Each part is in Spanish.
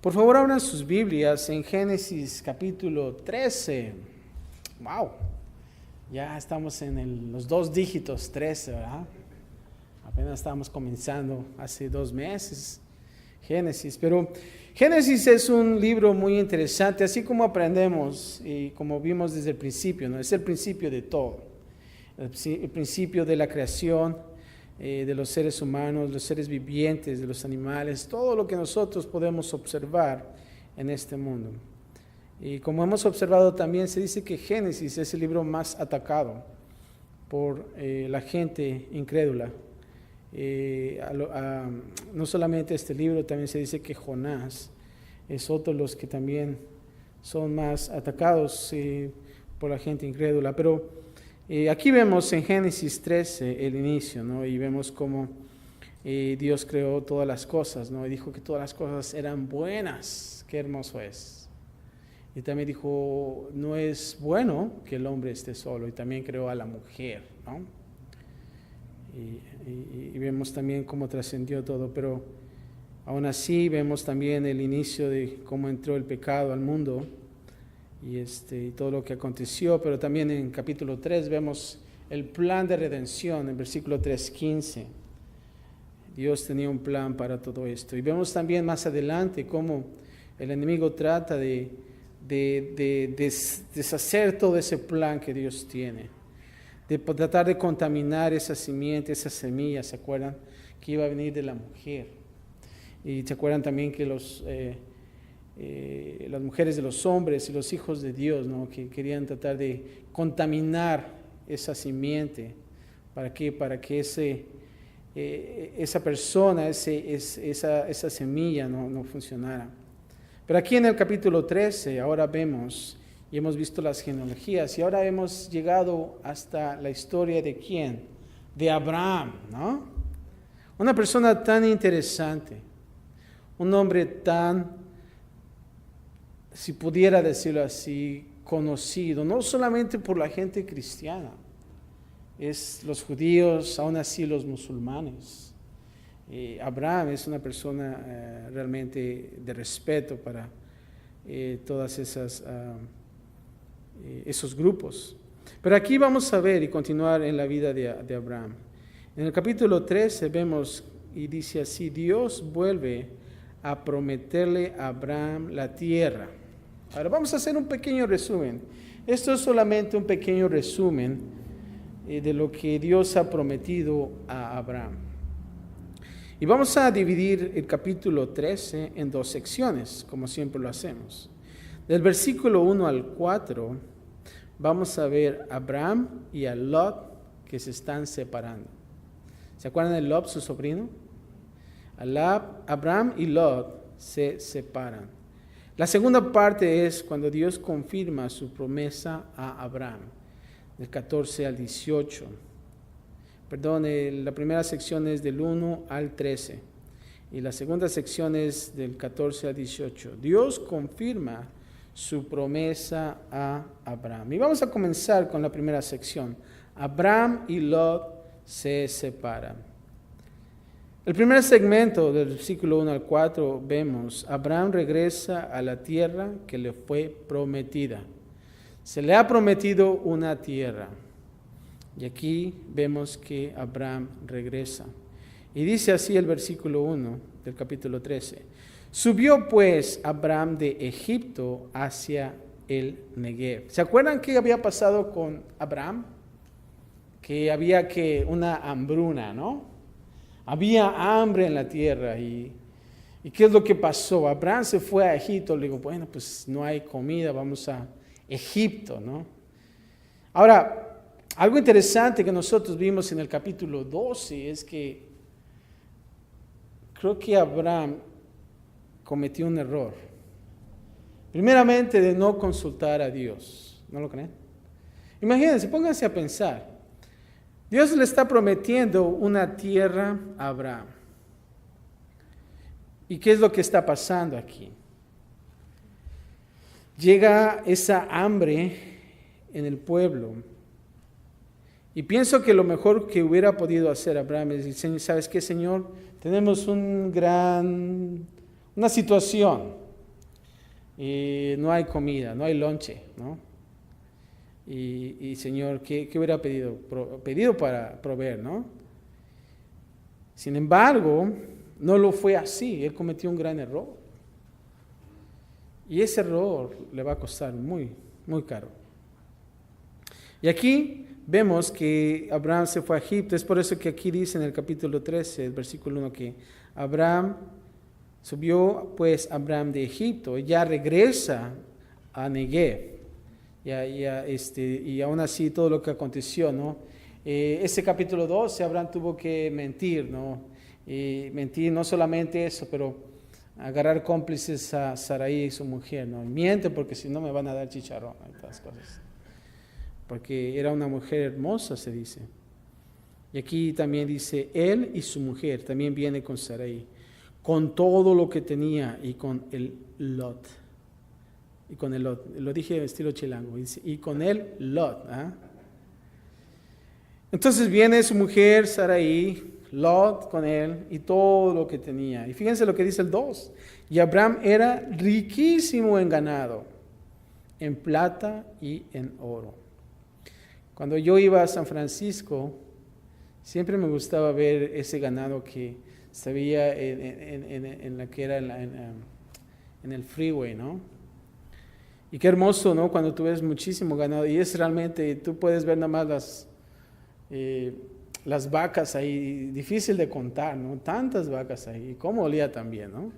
Por favor, abran sus Biblias en Génesis capítulo 13. ¡Wow! Ya estamos en los 2 dígitos, 13, ¿verdad? Apenas estamos comenzando hace 2 meses Génesis. Pero Génesis es un libro muy interesante, así como aprendemos y como vimos desde el principio, ¿no? Es el principio de todo. El principio de la creación, de los seres humanos, los seres vivientes, de los animales, todo lo que nosotros podemos observar en este mundo. Y como hemos observado también, se dice que Génesis es el libro más atacado por la gente incrédula. No solamente este libro, también se dice que Jonás es otro de los que también son más atacados por la gente incrédula. Pero aquí vemos en Génesis 13 el inicio, ¿no? Y vemos cómo Dios creó todas las cosas, ¿no? Y dijo que todas las cosas eran buenas. Qué hermoso es. Y también dijo, no es bueno que el hombre esté solo. Y también creó a la mujer, ¿no? Y vemos también cómo trascendió todo. Pero aún así vemos también el inicio de cómo entró el pecado al mundo. Y todo lo que aconteció, pero también en capítulo 3 vemos el plan de redención en versículo 3:15. Dios tenía un plan para todo esto. Y vemos también más adelante cómo el enemigo trata de deshacer todo ese plan que Dios tiene, de tratar de contaminar esa simiente, esa semilla. ¿Se acuerdan? Que iba a venir de la mujer. Y se acuerdan también que las mujeres de los hombres y los hijos de Dios, ¿no? Que querían tratar de contaminar esa simiente. ¿Para qué? Para que esa persona, esa semilla no funcionara. Pero aquí en el capítulo 13 ahora vemos y hemos visto las genealogías y ahora hemos llegado hasta la historia de ¿quién? De Abraham, ¿no? Una persona tan interesante, un hombre tan, si pudiera decirlo así, conocido, no solamente por la gente cristiana, es los judíos, aún así los musulmanes. Abraham es una persona realmente de respeto para todas esos grupos. Pero aquí vamos a ver y continuar en la vida de Abraham. En el capítulo 13 vemos y dice así: Dios vuelve a prometerle a Abraham la tierra. Ahora vamos a hacer un pequeño resumen. Esto es solamente un pequeño resumen de lo que Dios ha prometido a Abraham. Y vamos a dividir el capítulo 13 en 2 secciones, como siempre lo hacemos. Del versículo 1 al 4 vamos a ver a Abraham y a Lot que se están separando. ¿Se acuerdan de Lot, su sobrino? Abraham y Lot se separan. La segunda parte es cuando Dios confirma su promesa a Abraham, del 14 al 18. Perdón, la primera sección es del 1 al 13 y la segunda sección es del 14 al 18. Dios confirma su promesa a Abraham. Y vamos a comenzar con la primera sección. Abraham y Lot se separan. El primer segmento del versículo 1 al 4 vemos, Abraham regresa a la tierra que le fue prometida. Se le ha prometido una tierra. Y aquí vemos que Abraham regresa. Y dice así el versículo 1 del capítulo 13. Subió pues Abraham de Egipto hacia el Negev. ¿Se acuerdan qué había pasado con Abraham? Que había una hambruna, ¿no? Había hambre en la tierra y ¿qué es lo que pasó? Abraham se fue a Egipto, le digo, bueno, pues no hay comida, vamos a Egipto, ¿no? Ahora, algo interesante que nosotros vimos en el capítulo 12 es que creo que Abraham cometió un error. Primeramente de no consultar a Dios, ¿no lo creen? Imagínense, pónganse a pensar. Dios le está prometiendo una tierra a Abraham. ¿Y qué es lo que está pasando aquí? Llega esa hambre en el pueblo. Y pienso que lo mejor que hubiera podido hacer Abraham es decir, ¿sabes qué, Señor? Tenemos una situación. y no hay comida, no hay lonche, ¿no? Y Señor, ¿qué hubiera pedido? Pedido para proveer, ¿no? Sin embargo, no lo fue así. Él cometió un gran error. Y ese error le va a costar muy, muy caro. Y aquí vemos que Abraham se fue a Egipto. Es por eso que aquí dice en el capítulo 13, el versículo 1, que subió pues Abraham de Egipto y ya regresa a Negev. Y aún así todo lo que aconteció, ¿no? Ese capítulo 12, Abraham tuvo que mentir, ¿no? Y mentir no solamente eso, pero agarrar cómplices a Sarai y su mujer, ¿no? Miente porque si no me van a dar chicharrón y todas cosas. Porque era una mujer hermosa, se dice. Y aquí también dice, él y su mujer, también viene con Sarai, con todo lo que tenía y con el Lot. Y con el Lot, lo dije en estilo chilango, y con el Lot. ¿Ah? Entonces viene su mujer, Sarai, Lot con él y todo lo que tenía. Y fíjense lo que dice el 2. Y Abraham era riquísimo en ganado, en plata y en oro. Cuando yo iba a San Francisco, siempre me gustaba ver ese ganado que se veía en la que era en el freeway, ¿no? Y qué hermoso, ¿no? Cuando tú ves muchísimo ganado. Y es realmente, tú puedes ver nada más las vacas ahí, difícil de contar, ¿no? Tantas vacas ahí. Y cómo olía también, ¿no?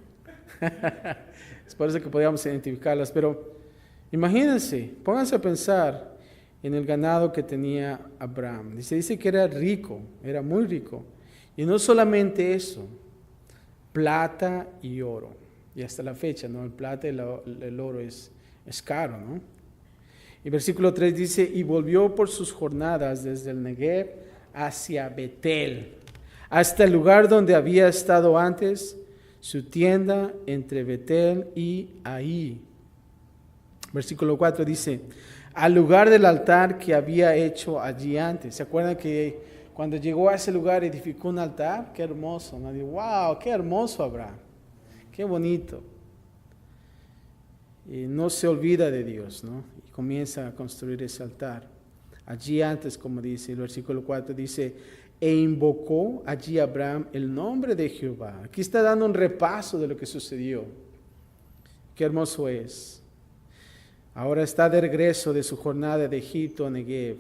Es por eso que podíamos identificarlas. Pero imagínense, pónganse a pensar en el ganado que tenía Abraham. Dice que era rico, era muy rico. Y no solamente eso, plata y oro. Y hasta la fecha, ¿no? El plata y el oro es caro, ¿no? Y versículo 3 dice, y volvió por sus jornadas desde el Negev hacia Betel, hasta el lugar donde había estado antes, su tienda entre Betel y Ahí. Versículo 4 dice, al lugar del altar que había hecho allí antes. ¿Se acuerdan que cuando llegó a ese lugar edificó un altar? Qué hermoso, ¿no? Digo, wow, qué hermoso Abraham, qué bonito. Y no se olvida de Dios, ¿no? Y comienza a construir ese altar. Allí antes, como dice el versículo 4, dice, e invocó allí Abraham el nombre de Jehová. Aquí está dando un repaso de lo que sucedió. Qué hermoso es. Ahora está de regreso de su jornada de Egipto a Negev.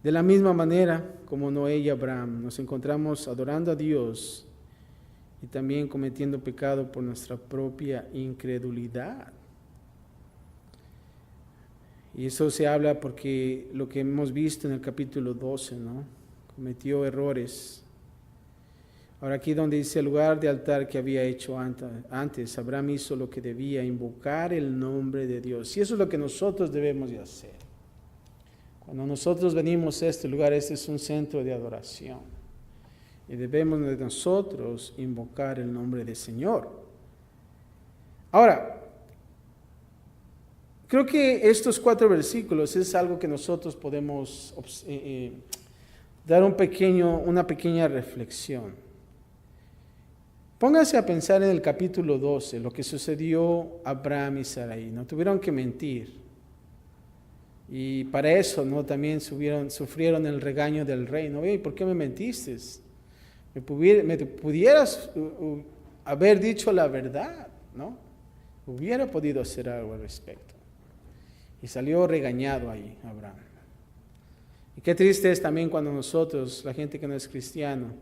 De la misma manera como Noé y Abraham, nos encontramos adorando a Dios y también cometiendo pecado por nuestra propia incredulidad. Y eso se habla porque lo que hemos visto en el capítulo 12, ¿no? Cometió errores. Ahora aquí donde dice el lugar de altar que había hecho antes, Abraham hizo lo que debía, invocar el nombre de Dios. Y eso es lo que nosotros debemos de hacer. Cuando nosotros venimos a este lugar, este es un centro de adoración. Y debemos de nosotros invocar el nombre del Señor. Ahora, creo que estos 4 versículos es algo que nosotros podemos dar una pequeña reflexión. Pónganse a pensar en el capítulo 12, lo que sucedió a Abraham y Sarai. No tuvieron que mentir. Y para eso, ¿no? También sufrieron el regaño del rey. ¿No? ¿Por qué me mentiste? Me pudieras haber dicho la verdad, ¿no? Hubiera podido hacer algo al respecto. Y salió regañado ahí Abraham. Y qué triste es también cuando nosotros, la gente que no es cristiana,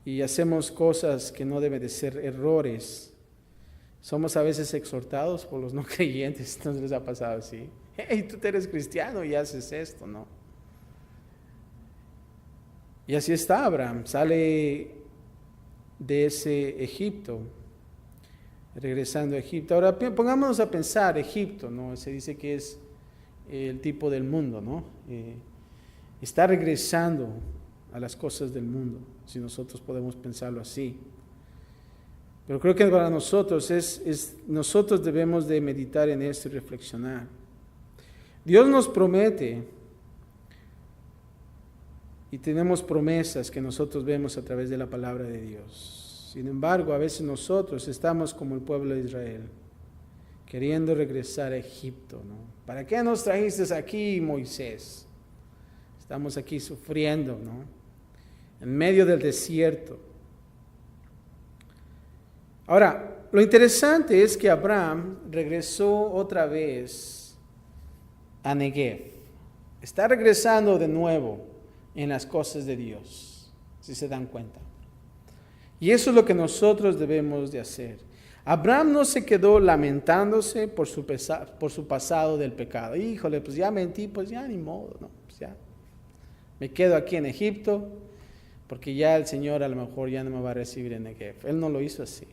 y hacemos cosas que no deben de ser errores, somos a veces exhortados por los no creyentes. ¿No les ha pasado así? Hey, tú eres cristiano y haces esto, ¿no? Y así está Abraham, sale de ese Egipto, regresando a Egipto. Ahora pongámonos a pensar, Egipto, ¿no? Se dice que es el tipo del mundo, ¿no? Está regresando a las cosas del mundo, si nosotros podemos pensarlo así. Pero creo que para nosotros nosotros debemos de meditar en esto y reflexionar. Dios nos promete y tenemos promesas que nosotros vemos a través de la palabra de Dios. Sin embargo, a veces nosotros estamos como el pueblo de Israel, queriendo regresar a Egipto, ¿no? ¿Para qué nos trajiste aquí, Moisés? Estamos aquí sufriendo, ¿no? En medio del desierto. Ahora, lo interesante es que Abraham regresó otra vez a Negev. Está regresando de nuevo en las cosas de Dios, si se dan cuenta. Y eso es lo que nosotros debemos de hacer. Abraham no se quedó lamentándose por su pasado del pecado. Híjole, pues ya mentí, pues ya ni modo, ¿no? Pues ya me quedo aquí en Egipto, porque ya el Señor a lo mejor ya no me va a recibir en Negev. Él no lo hizo así.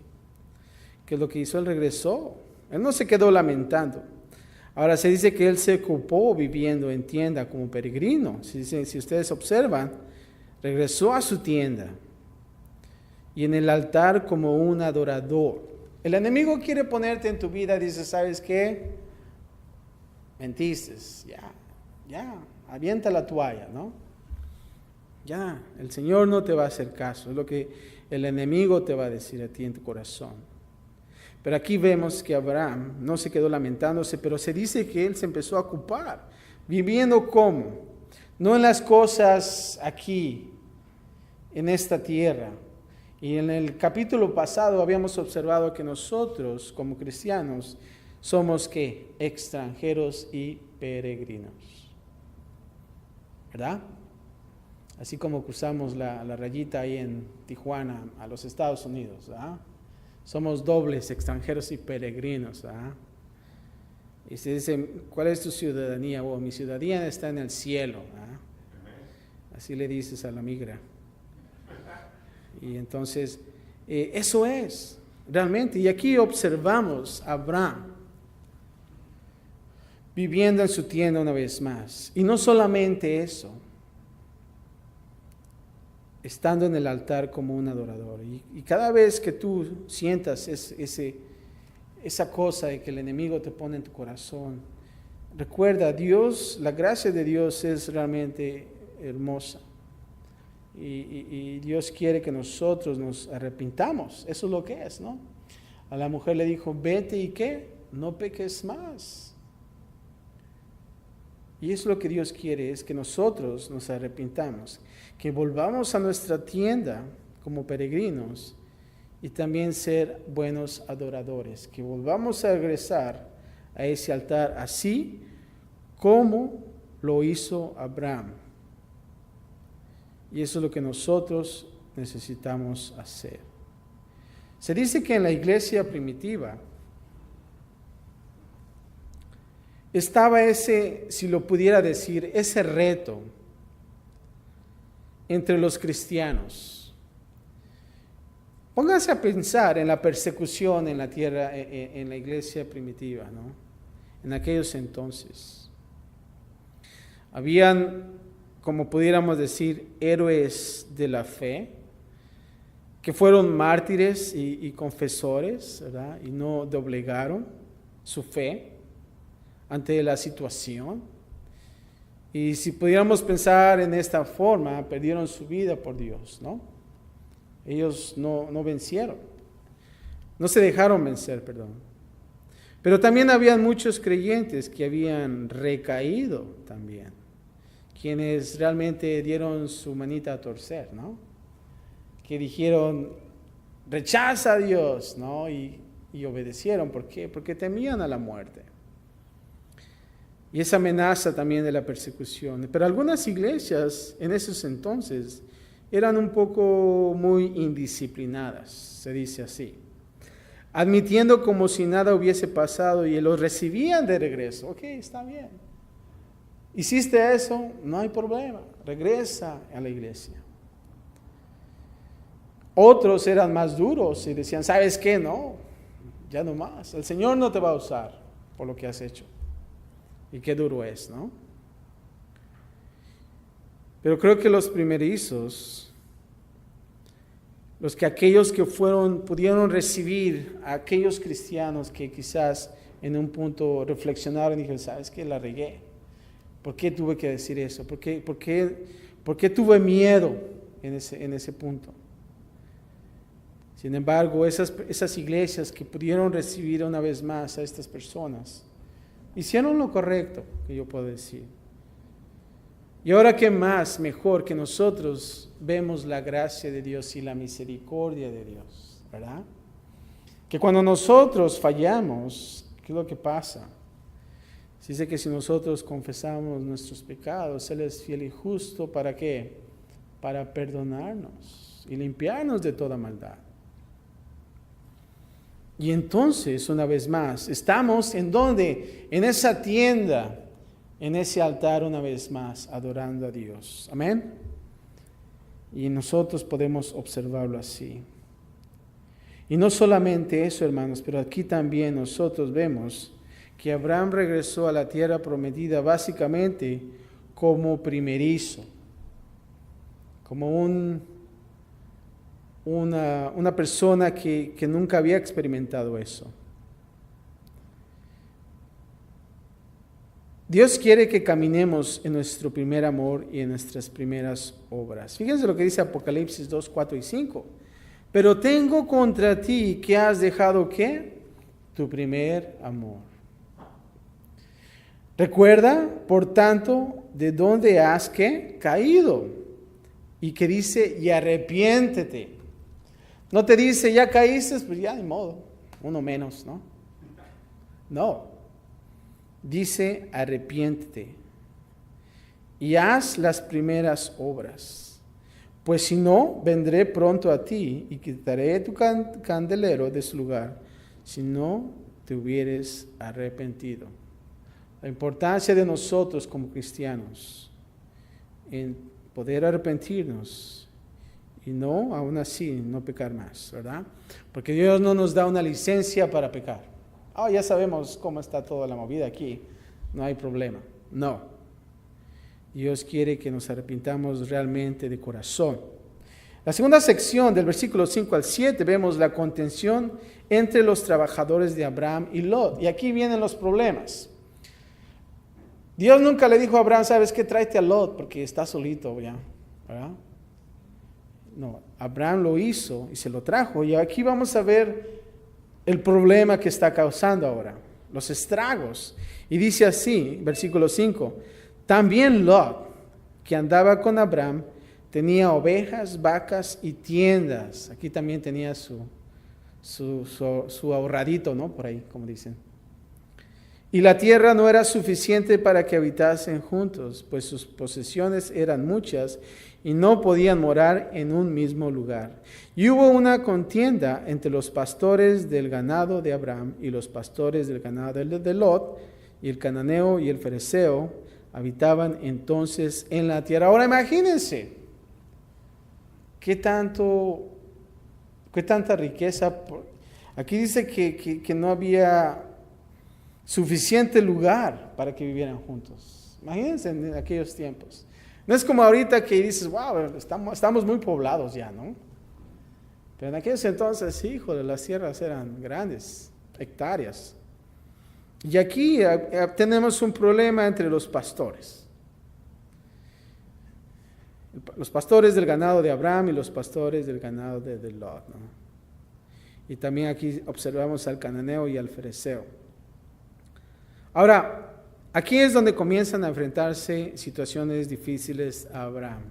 ¿Qué es lo que hizo? Él regresó. Él no se quedó lamentando. Ahora se dice que él se ocupó viviendo en tienda como peregrino. Si ustedes observan, regresó a su tienda y en el altar como un adorador. El enemigo quiere ponerte en tu vida, dice, ¿sabes qué? Mentiste, ya, avienta la toalla, ¿no? Ya, el Señor no te va a hacer caso, es lo que el enemigo te va a decir a ti en tu corazón. Pero aquí vemos que Abraham no se quedó lamentándose, pero se dice que él se empezó a ocupar, viviendo ¿cómo? No en las cosas aquí, en esta tierra. Y en el capítulo pasado habíamos observado que nosotros, como cristianos, somos ¿qué? Extranjeros y peregrinos. ¿Verdad? Así como cruzamos la rayita ahí en Tijuana a los Estados Unidos, ¿verdad? Somos dobles, extranjeros y peregrinos, ¿verdad? Y se dice, ¿cuál es tu ciudadanía? Oh, mi ciudadanía está en el cielo, ¿verdad? Así le dices a la migra. Y entonces, eso es, realmente. Y aquí observamos a Abraham viviendo en su tienda una vez más. Y no solamente eso, estando en el altar como un adorador. Y cada vez que tú sientas esa cosa de que el enemigo te pone en tu corazón, recuerda, Dios, la gracia de Dios es realmente hermosa. Y Dios quiere que nosotros nos arrepintamos. Eso es lo que es, ¿no? A la mujer le dijo, vete y ¿qué? No peques más. Y eso es lo que Dios quiere, es que nosotros nos arrepintamos, que volvamos a nuestra tienda como peregrinos y también ser buenos adoradores, que volvamos a regresar a ese altar así como lo hizo Abraham. Y eso es lo que nosotros necesitamos hacer. Se dice que en la iglesia primitiva estaba ese, si lo pudiera decir, ese reto entre los cristianos. Pónganse a pensar en la persecución en la tierra, en la iglesia primitiva, ¿no? En aquellos entonces. Habían, como pudiéramos decir, héroes de la fe, que fueron mártires y confesores, ¿verdad? Y no doblegaron su fe ante la situación. Y si pudiéramos pensar en esta forma, perdieron su vida por Dios, ¿no? Ellos no vencieron, no se dejaron vencer, perdón. Pero también habían muchos creyentes que habían recaído también, quienes realmente dieron su manita a torcer, ¿no? Que dijeron, rechaza a Dios, ¿no? Y obedecieron. ¿Por qué? Porque temían a la muerte. Y esa amenaza también de la persecución. Pero algunas iglesias en esos entonces eran un poco muy indisciplinadas, se dice así, admitiendo como si nada hubiese pasado y los recibían de regreso. Ok, está bien. Hiciste eso, no hay problema, regresa a la iglesia. Otros eran más duros y decían, ¿sabes qué? No, ya no más. El Señor no te va a usar por lo que has hecho. Y qué duro es, ¿no? Pero creo que los primerizos, aquellos que pudieron recibir a aquellos cristianos que quizás en un punto reflexionaron y dijeron, ¿sabes qué? La regué. ¿Por qué tuve que decir eso? ¿Por qué tuve miedo en ese punto? Sin embargo, esas iglesias que pudieron recibir una vez más a estas personas, hicieron lo correcto, que yo puedo decir. Y ahora, ¿qué más mejor que nosotros vemos la gracia de Dios y la misericordia de Dios, ¿verdad? Que cuando nosotros fallamos, ¿qué es lo que pasa? Dice que si nosotros confesamos nuestros pecados, Él es fiel y justo, ¿para qué? Para perdonarnos y limpiarnos de toda maldad. Y entonces, una vez más, estamos en donde, en esa tienda, en ese altar una vez más, adorando a Dios. Amén. Y nosotros podemos observarlo así. Y no solamente eso, hermanos, pero aquí también nosotros vemos que Abraham regresó a la tierra prometida básicamente como primerizo, como una persona que nunca había experimentado eso. Dios quiere que caminemos en nuestro primer amor y en nuestras primeras obras. Fíjense lo que dice Apocalipsis 2, 4 y 5. Pero tengo contra ti que has dejado, ¿qué? Tu primer amor. Recuerda, por tanto, de dónde has, ¿qué? Caído. Y que dice, y arrepiéntete. No te dice, ya caíste, pues ya ni modo, uno menos, ¿no? No. Dice, arrepiéntete y haz las primeras obras, pues si no, vendré pronto a ti y quitaré tu candelero de su lugar, si no te hubieres arrepentido. La importancia de nosotros como cristianos en poder arrepentirnos y no, aún así, no pecar más, ¿verdad? Porque Dios no nos da una licencia para pecar. Ya sabemos cómo está toda la movida aquí, no hay problema. No. Dios quiere que nos arrepintamos realmente de corazón. La segunda sección del versículo 5 al 7 vemos la contención entre los trabajadores de Abraham y Lot. Y aquí vienen los problemas. Dios nunca le dijo a Abraham, ¿sabes qué? Tráete a Lot porque está solito ya, ¿verdad? No, Abraham lo hizo y se lo trajo. Y aquí vamos a ver el problema que está causando ahora, los estragos. Y dice así, versículo 5, también Lot, que andaba con Abraham, tenía ovejas, vacas y tiendas. Aquí también tenía su ahorradito, ¿no? Por ahí, como dicen. Y la tierra no era suficiente para que habitasen juntos, pues sus posesiones eran muchas y no podían morar en un mismo lugar. Y hubo una contienda entre los pastores del ganado de Abraham y los pastores del ganado de Lot, y el cananeo y el fereceo habitaban entonces en la tierra. Ahora imagínense, ¿qué tanta riqueza? Aquí dice que no había suficiente lugar para que vivieran juntos. Imagínense en aquellos tiempos. No es como ahorita que dices, wow, estamos muy poblados ya, ¿no? Pero en aquellos entonces, híjole, las tierras eran grandes, hectáreas. Y aquí tenemos un problema entre los pastores. Los pastores del ganado de Abraham y los pastores del ganado de Lot, ¿no? Y también aquí observamos al cananeo y al fereceo. Ahora, aquí es donde comienzan a enfrentarse situaciones difíciles a Abraham.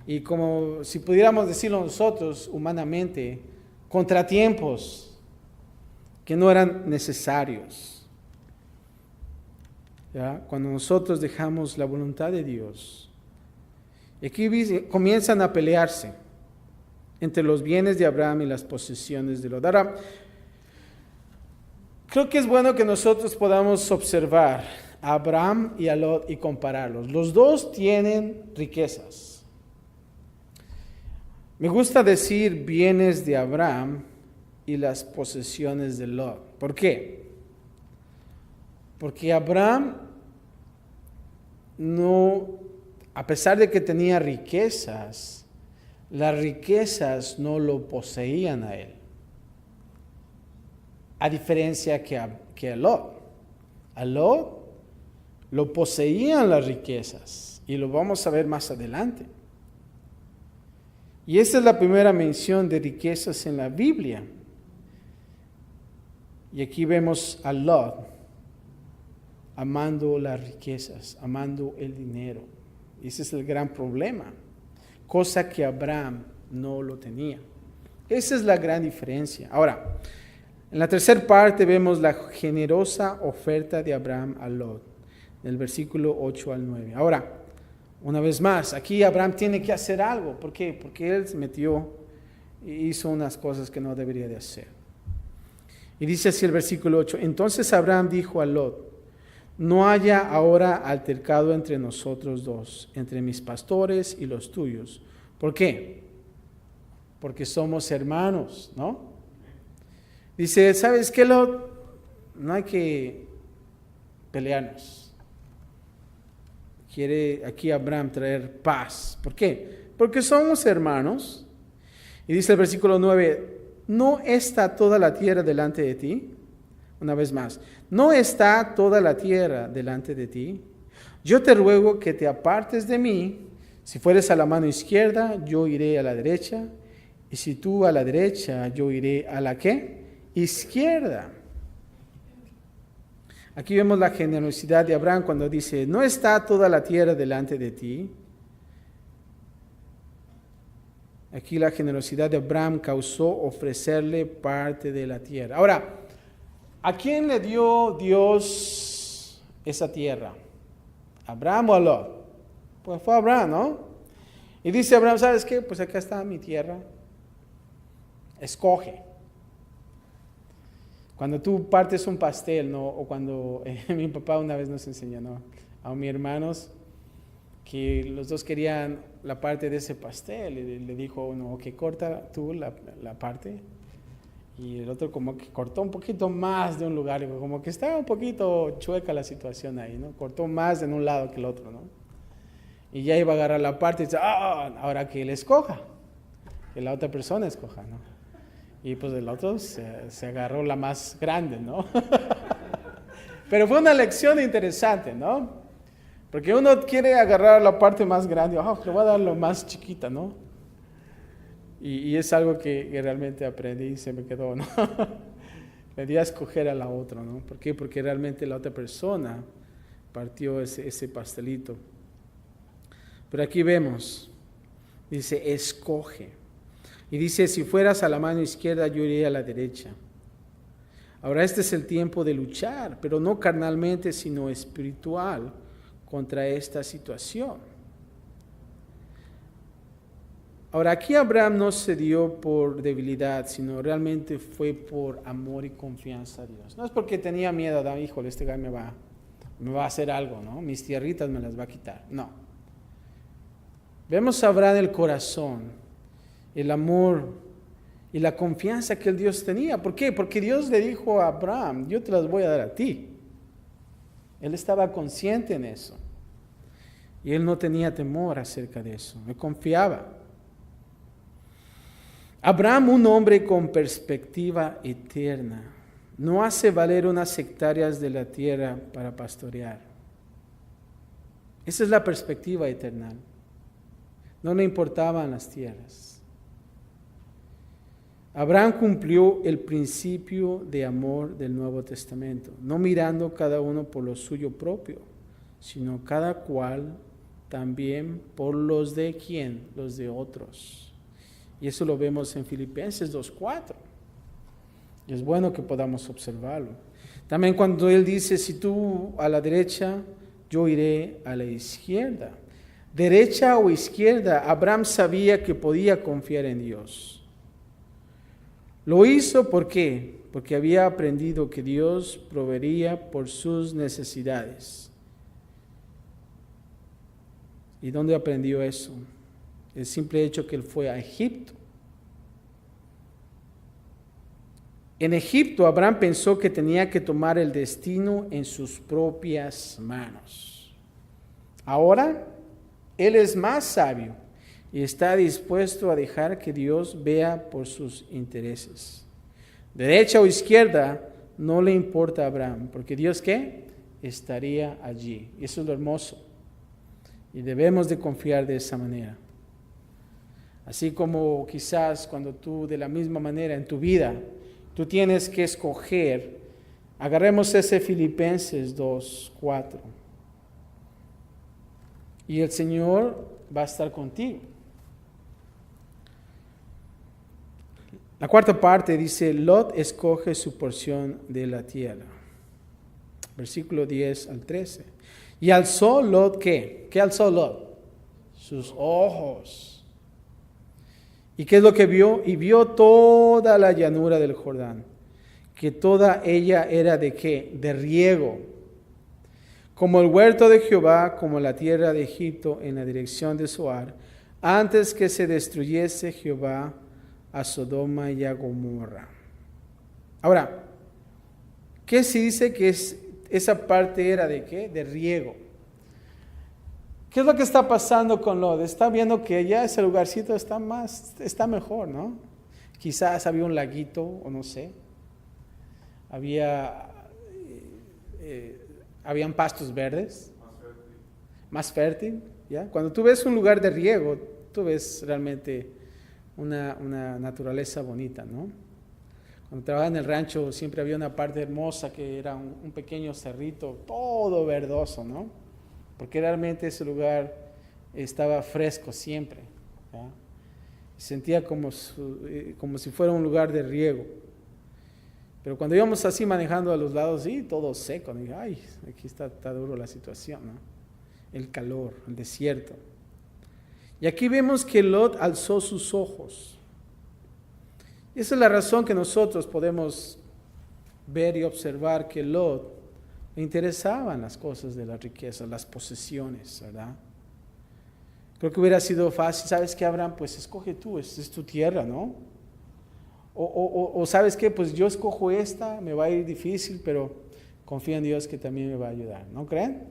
Y como si pudiéramos decirlo nosotros humanamente, contratiempos que no eran necesarios. ¿Ya? Cuando nosotros dejamos la voluntad de Dios, aquí comienzan a pelearse entre los bienes de Abraham y las posesiones de Lot. Ahora, creo que es bueno que nosotros podamos observar a Abraham y a Lot y compararlos. Los dos tienen riquezas. Me gusta decir bienes de Abraham y las posesiones de Lot. ¿Por qué? Porque Abraham no, a pesar de que tenía riquezas, las riquezas no lo poseían a él. A diferencia que a Lot. A Lot lo poseían las riquezas y lo vamos a ver más adelante. Y esta es la primera mención de riquezas en la Biblia. Y aquí vemos a Lot amando las riquezas, amando el dinero. Y ese es el gran problema, cosa que Abraham no lo tenía. Esa es la gran diferencia. Ahora, en la tercera parte vemos la generosa oferta de Abraham a Lot, del versículo 8 al 9. Ahora, una vez más, aquí Abraham tiene que hacer algo. ¿Por qué? Porque él se metió y hizo unas cosas que no debería de hacer. Y dice así el versículo 8, entonces Abraham dijo a Lot, no haya ahora altercado entre nosotros dos, entre mis pastores y los tuyos. ¿Por qué? Porque somos hermanos, ¿no? Dice, ¿sabes qué, Lot? No hay que pelearnos. Quiere aquí Abraham traer paz. ¿Por qué? Porque somos hermanos. Y dice el versículo 9, ¿no está toda la tierra delante de ti? Una vez más, ¿no está toda la tierra delante de ti? Yo te ruego que te apartes de mí. Si fueres a la mano izquierda, yo iré a la derecha. Y si tú a la derecha, yo iré a la ¿qué? Izquierda. Aquí vemos la generosidad de Abraham cuando dice, ¿no está toda la tierra delante de ti? Aquí la generosidad de Abraham causó ofrecerle parte de la tierra. Ahora, ¿a quién le dio Dios esa tierra? ¿Abraham o a Lot? Pues fue Abraham, ¿no? Y dice Abraham, ¿sabes qué? Pues acá está mi tierra. Escoge. Cuando tú partes un pastel, ¿no? O cuando mi papá una vez nos enseñó, ¿no? A mis hermanos que los dos querían la parte de ese pastel. Y le dijo uno, ok, corta tú la parte. Y el otro como que cortó un poquito más de un lugar, como que estaba un poquito chueca la situación ahí, ¿no? Cortó más en un lado que el otro, ¿no? Y ya iba a agarrar la parte y dice, ahora que él escoja, que la otra persona escoja, ¿no? Y pues el otro se agarró la más grande, ¿no? Pero fue una lección interesante, ¿no? Porque uno quiere agarrar la parte más grande, le voy a dar lo más chiquita, ¿no? Y es algo que realmente aprendí y se me quedó, ¿no? Le di a escoger a la otra, ¿no? ¿Por qué? Porque realmente la otra persona partió ese pastelito. Pero aquí vemos, dice, escoge. Y dice, si fueras a la mano izquierda, yo iré a la derecha. Ahora este es el tiempo de luchar, pero no carnalmente, sino espiritual, contra esta situación. Ahora, aquí Abraham no se dio por debilidad, sino realmente fue por amor y confianza a Dios. No es porque tenía miedo, híjole, este güey me va a hacer algo, ¿no? Mis tierritas me las va a quitar. No. Vemos a Abraham el corazón, el amor y la confianza que el Dios tenía. ¿Por qué? Porque Dios le dijo a Abraham, yo te las voy a dar a ti. Él estaba consciente en eso. Y él no tenía temor acerca de eso. Me confiaba. Abraham, un hombre con perspectiva eterna, no hace valer unas hectáreas de la tierra para pastorear. Esa es la perspectiva eterna. No le importaban las tierras. Abraham cumplió el principio de amor del Nuevo Testamento, no mirando cada uno por lo suyo propio, sino cada cual también por los de ¿quién? Los de otros. Y eso lo vemos en Filipenses 2:4. Y es bueno que podamos observarlo. También cuando él dice, si tú a la derecha, yo iré a la izquierda. Derecha o izquierda, Abraham sabía que podía confiar en Dios. Lo hizo ¿por qué? Porque había aprendido que Dios proveería por sus necesidades. ¿Y dónde aprendió eso? El simple hecho que él fue a Egipto. En Egipto, Abraham pensó que tenía que tomar el destino en sus propias manos. Ahora, él es más sabio y está dispuesto a dejar que Dios vea por sus intereses. Derecha o izquierda, no le importa a Abraham, porque Dios, ¿qué? Estaría allí. Eso es lo hermoso. Y debemos de confiar de esa manera. Así como quizás cuando tú de la misma manera en tu vida, tú tienes que escoger. Agarremos ese Filipenses 2:4. Y el Señor va a estar contigo. La cuarta parte dice, Lot escoge su porción de la tierra. Versículo 10 al 13. Y alzó Lot, ¿qué? ¿Qué alzó Lot? Sus ojos. ¿Y qué es lo que vio? Y vio toda la llanura del Jordán, que toda ella era ¿de qué? De riego, como el huerto de Jehová, como la tierra de Egipto en la dirección de Zoar, antes que se destruyese Jehová a Sodoma y a Gomorra. Ahora, ¿qué se dice que esa parte era de qué? De riego. ¿Qué es lo que está pasando con Lot? Está viendo que ya ese lugarcito está mejor, ¿no? Quizás había un laguito, o no sé. Habían pastos verdes. Más fértil, ¿ya? Cuando tú ves un lugar de riego, tú ves realmente una naturaleza bonita, ¿no? Cuando trabajaba en el rancho siempre había una parte hermosa que era un pequeño cerrito, todo verdoso, ¿no? Porque realmente ese lugar estaba fresco siempre, ¿ya? Sentía como si fuera un lugar de riego. Pero cuando íbamos así manejando a los lados, sí, todo seco, dije, ay, aquí está duro la situación, ¿no? El calor, el desierto. Y aquí vemos que Lot alzó sus ojos. Y esa es la razón que nosotros podemos ver y observar que Lot le interesaban las cosas de la riqueza, las posesiones, ¿verdad? Creo que hubiera sido fácil, ¿sabes qué, Abraham? Pues escoge tú, es tu tierra, ¿no? O ¿sabes qué? Pues yo escojo esta, me va a ir difícil, pero confío en Dios que también me va a ayudar, ¿no creen?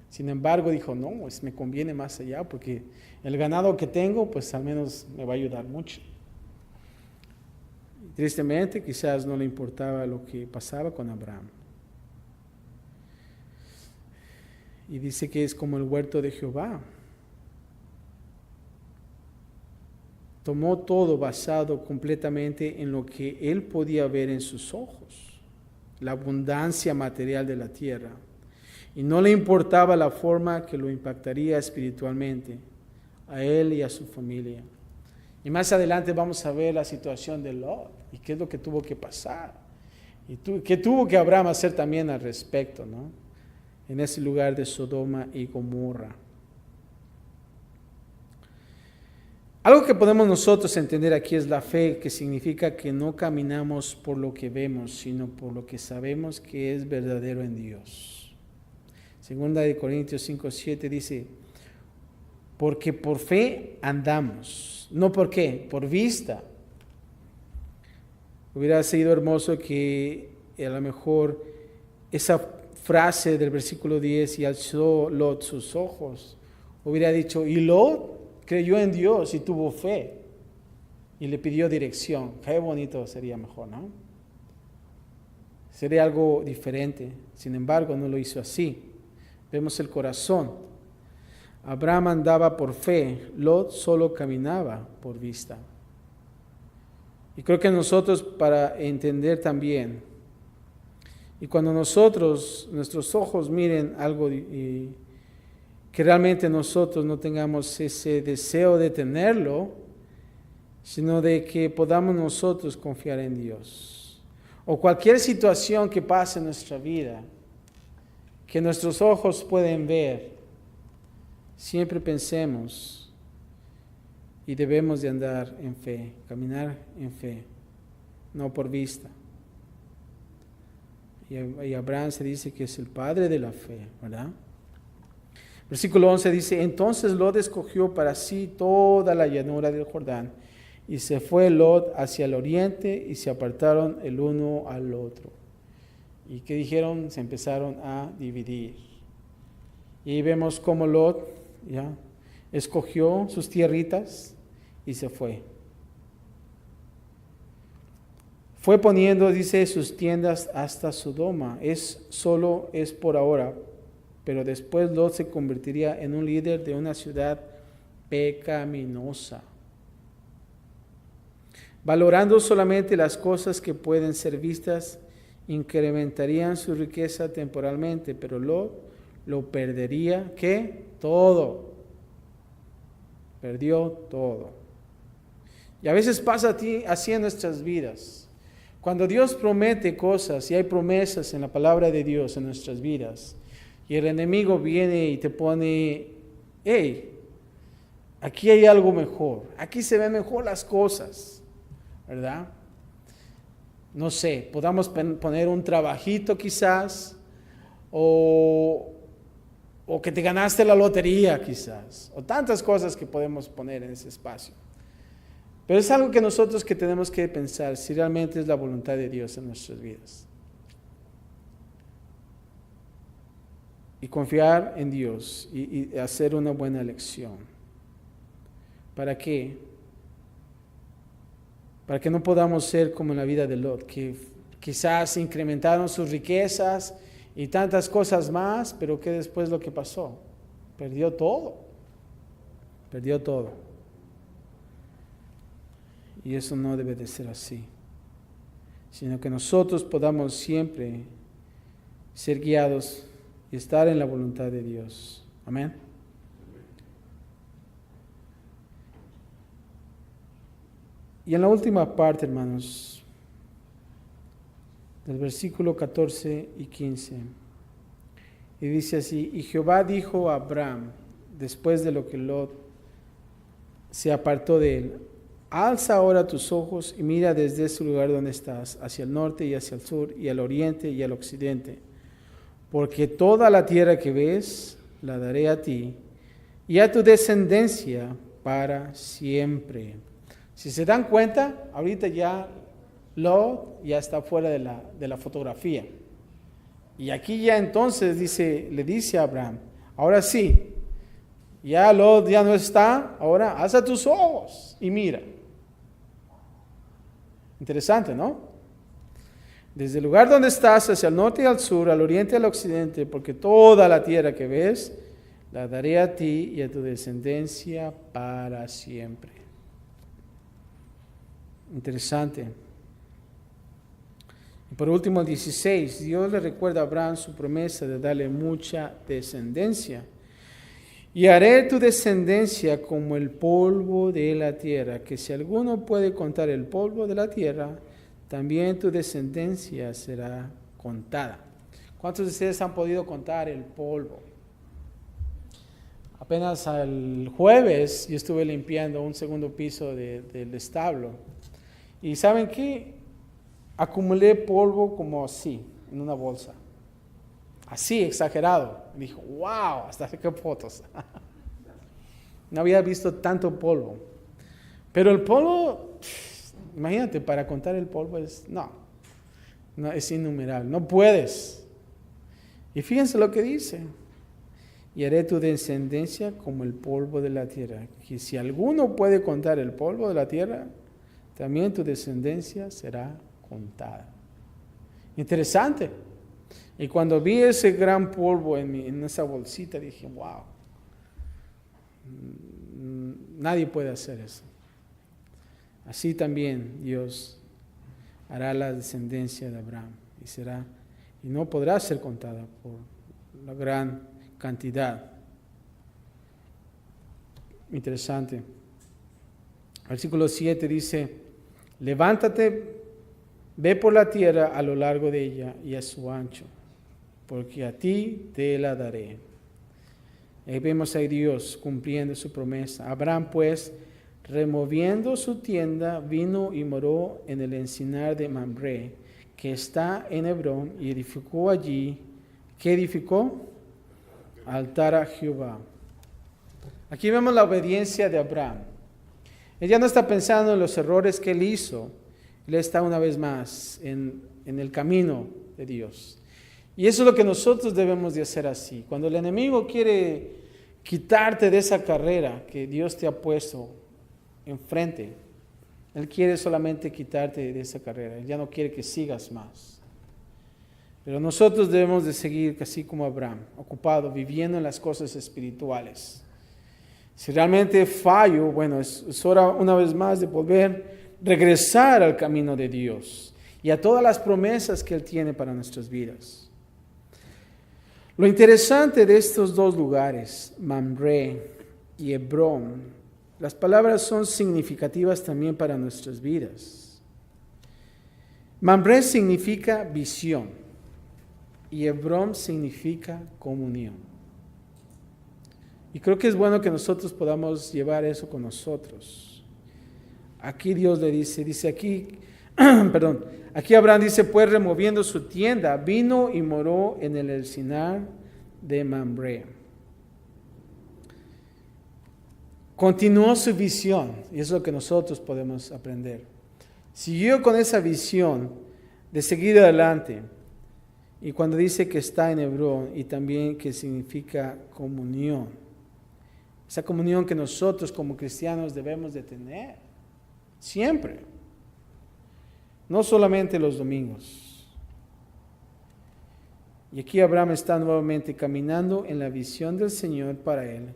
Sin embargo, dijo, no, pues me conviene más allá, porque el ganado que tengo, pues al menos me va a ayudar mucho. Y tristemente, quizás no le importaba lo que pasaba con Abraham. Y dice que es como el huerto de Jehová. Tomó todo basado completamente en lo que él podía ver en sus ojos, la abundancia material de la tierra. Y no le importaba la forma que lo impactaría espiritualmente a él y a su familia. Y más adelante vamos a ver la situación de Lot y qué es lo que tuvo que pasar. Y qué tuvo que Abraham hacer también al respecto, ¿no? En ese lugar de Sodoma y Gomorra. Algo que podemos nosotros entender aquí es la fe, que significa que no caminamos por lo que vemos, sino por lo que sabemos que es verdadero en Dios. Segunda de Corintios 5:7 dice, porque por fe andamos, no por qué, por vista. Hubiera sido hermoso que a lo mejor esa frase del versículo 10, y alzó Lot sus ojos, hubiera dicho, y Lot creyó en Dios y tuvo fe y le pidió dirección. Qué bonito sería mejor, ¿no? Sería algo diferente. Sin embargo, no lo hizo así. Vemos el corazón. Abraham andaba por fe, Lot solo caminaba por vista. Y creo que nosotros, para entender también, y cuando nuestros ojos miren algo y que realmente nosotros no tengamos ese deseo de tenerlo, sino de que podamos nosotros confiar en Dios. O cualquier situación que pase en nuestra vida, que nuestros ojos pueden ver, siempre pensemos y debemos de andar en fe, caminar en fe, no por vista. Y Abraham se dice que es el padre de la fe, ¿verdad? Versículo 11 dice, entonces Lot escogió para sí toda la llanura del Jordán, y se fue Lot hacia el oriente, y se apartaron el uno al otro. ¿Y qué dijeron? Se empezaron a dividir. Y vemos cómo Lot ya escogió sus tierritas y se fue. Fue poniendo, dice, sus tiendas hasta Sodoma. Solo es por ahora. Pero después Lot se convertiría en un líder de una ciudad pecaminosa. valorando solamente las cosas que pueden ser vistas, incrementarían su riqueza temporalmente, pero lo perdería, ¿qué? Todo. Perdió todo. Y a veces pasa así en nuestras vidas. Cuando Dios promete cosas y hay promesas en la palabra de Dios en nuestras vidas, y el enemigo viene y te pone, hey, aquí hay algo mejor, aquí se ven mejor las cosas, ¿verdad? No sé, podamos poner un trabajito quizás, o que te ganaste la lotería quizás, o tantas cosas que podemos poner en ese espacio. Pero es algo que nosotros que tenemos que pensar si realmente es la voluntad de Dios en nuestras vidas. Y confiar en Dios y hacer una buena elección. ¿Para qué? Para que no podamos ser como en la vida de Lot, que quizás incrementaron sus riquezas y tantas cosas más, pero que después lo que pasó, perdió todo. Perdió todo. Y eso no debe de ser así, sino que nosotros podamos siempre ser guiados y estar en la voluntad de Dios. Amén. Y en la última parte, hermanos, del versículo 14 y 15, y dice así: y Jehová dijo a Abraham, después de lo que Lot se apartó de él: alza ahora tus ojos y mira desde ese lugar donde estás, hacia el norte y hacia el sur, y al oriente y al occidente, porque toda la tierra que ves la daré a ti y a tu descendencia para siempre. Si se dan cuenta, ahorita ya Lot ya está fuera de la fotografía. Y aquí ya entonces le dice a Abraham, ahora sí, ya Lot ya no está, ahora alza tus ojos y mira. Interesante, ¿no? Desde el lugar donde estás, hacia el norte y al sur, al oriente y al occidente, porque toda la tierra que ves, la daré a ti y a tu descendencia para siempre. Interesante. Y por último, el 16, Dios le recuerda a Abraham su promesa de darle mucha descendencia. Y haré tu descendencia como el polvo de la tierra, que si alguno puede contar el polvo de la tierra, también tu descendencia será contada. ¿Cuántos de ustedes han podido contar el polvo? Apenas el jueves yo estuve limpiando un segundo piso del establo. ¿Y saben qué? Acumulé polvo como así, en una bolsa. Así, exagerado. Me dijo, wow, hasta saqué fotos. No había visto tanto polvo. Pero el polvo, imagínate, para contar el polvo no, es innumerable. No puedes. Y fíjense lo que dice. Y haré tu descendencia como el polvo de la tierra. Que si alguno puede contar el polvo de la tierra, también tu descendencia será contada. Interesante. Y cuando vi ese gran polvo en esa bolsita, dije, wow, nadie puede hacer eso. Así también Dios hará la descendencia de Abraham y no podrá ser contada por la gran cantidad. Interesante. Versículo 7 dice, levántate, ve por la tierra a lo largo de ella y a su ancho, porque a ti te la daré. Ahí vemos a Dios cumpliendo su promesa. Abraham, pues, removiendo su tienda, vino y moró en el encinar de Mamre, que está en Hebrón, y edificó allí. ¿Qué edificó? Altar a Jehová. Aquí vemos la obediencia de Abraham. Él ya no está pensando en los errores que él hizo. Él está una vez más en el camino de Dios. Y eso es lo que nosotros debemos de hacer así. Cuando el enemigo quiere quitarte de esa carrera que Dios te ha puesto enfrente, él quiere solamente quitarte de esa carrera. Él ya no quiere que sigas más. Pero nosotros debemos de seguir así como Abraham, ocupado, viviendo en las cosas espirituales. Si realmente fallo, bueno, es hora una vez más de volver regresar al camino de Dios y a todas las promesas que Él tiene para nuestras vidas. Lo interesante de estos dos lugares, Mamre y Hebrón, las palabras son significativas también para nuestras vidas. Mamre significa visión y Hebrón significa comunión. Y creo que es bueno que nosotros podamos llevar eso con nosotros. Aquí Dios le dice aquí, aquí Abraham dice, pues removiendo su tienda, vino y moró en el encinar de Mamre. Continuó su visión, y es lo que nosotros podemos aprender. Siguió con esa visión de seguir adelante. Y cuando dice que está en Hebrón, y también que significa comunión, esa comunión que nosotros como cristianos debemos de tener, siempre, no solamente los domingos. Y aquí Abraham está nuevamente caminando en la visión del Señor para él,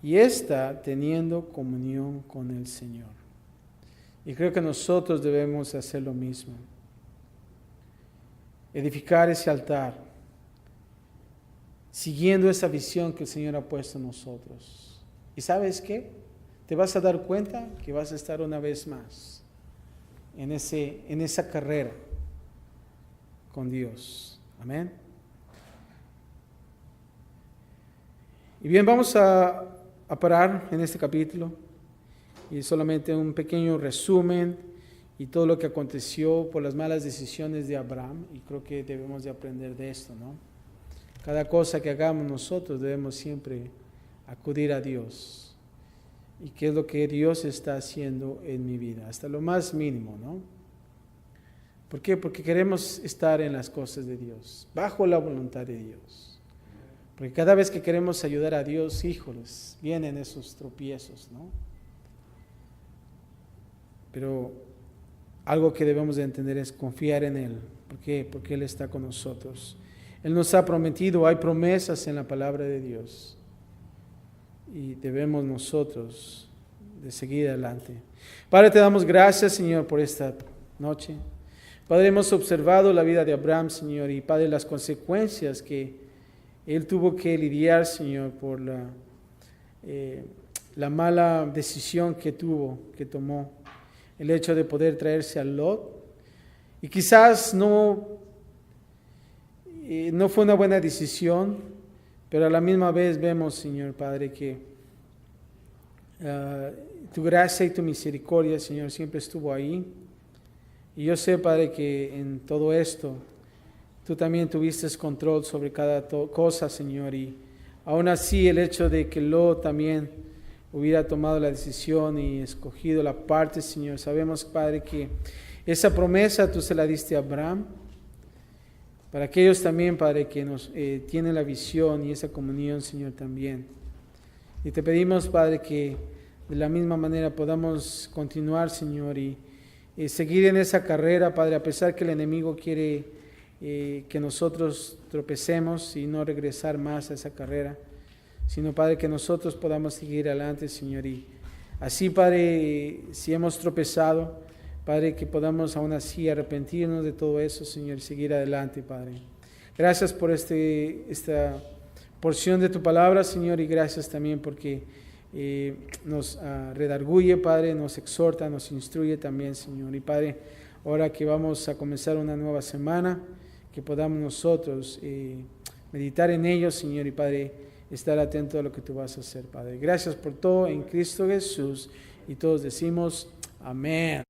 y está teniendo comunión con el Señor. Y creo que nosotros debemos hacer lo mismo. Edificar ese altar, siguiendo esa visión que el Señor ha puesto en nosotros. ¿Y sabes qué? Te vas a dar cuenta que vas a estar una vez más en esa carrera con Dios. Amén. Y bien, vamos a parar en este capítulo y solamente un pequeño resumen y todo lo que aconteció por las malas decisiones de Abraham, y creo que debemos de aprender de esto, ¿no? Cada cosa que hagamos nosotros debemos siempre acudir a Dios. ¿Y qué es lo que Dios está haciendo en mi vida? Hasta lo más mínimo, ¿no? ¿Por qué? Porque queremos estar en las cosas de Dios, bajo la voluntad de Dios. Porque cada vez que queremos ayudar a Dios, híjoles, vienen esos tropiezos, ¿no? Pero algo que debemos de entender es confiar en Él. ¿Por qué? Porque Él está con nosotros. Él nos ha prometido, hay promesas en la palabra de Dios. Y debemos nosotros de seguir adelante. Padre, te damos gracias, Señor, por esta noche. Padre, hemos observado la vida de Abraham, Señor, y Padre, las consecuencias que él tuvo que lidiar, Señor, por la mala decisión que tomó. El hecho de poder traerse a Lot. Y quizás no fue una buena decisión, pero a la misma vez vemos, Señor Padre, que tu gracia y tu misericordia, Señor, siempre estuvo ahí. Y yo sé, Padre, que en todo esto tú también tuviste control sobre cada cosa, Señor, y aún así el hecho de que Lot también hubiera tomado la decisión y escogido la parte, Señor, sabemos, Padre, que esa promesa tú se la diste a Abraham, para aquellos también, Padre, que nos tienen la visión y esa comunión, Señor, también. Y te pedimos, Padre, que de la misma manera podamos continuar, Señor, y seguir en esa carrera, Padre, a pesar que el enemigo quiere que nosotros tropecemos y no regresar más a esa carrera, sino, Padre, que nosotros podamos seguir adelante, Señor, y así, Padre, si hemos tropezado, Padre, que podamos aún así arrepentirnos de todo eso, Señor, y seguir adelante, Padre. Gracias por esta porción de tu palabra, Señor, y gracias también porque nos redarguye, Padre, nos exhorta, nos instruye también, Señor. Y Padre, ahora que vamos a comenzar una nueva semana, que podamos nosotros meditar en ello, Señor, y Padre, estar atento a lo que tú vas a hacer, Padre. Gracias por todo en Cristo Jesús, y todos decimos amén.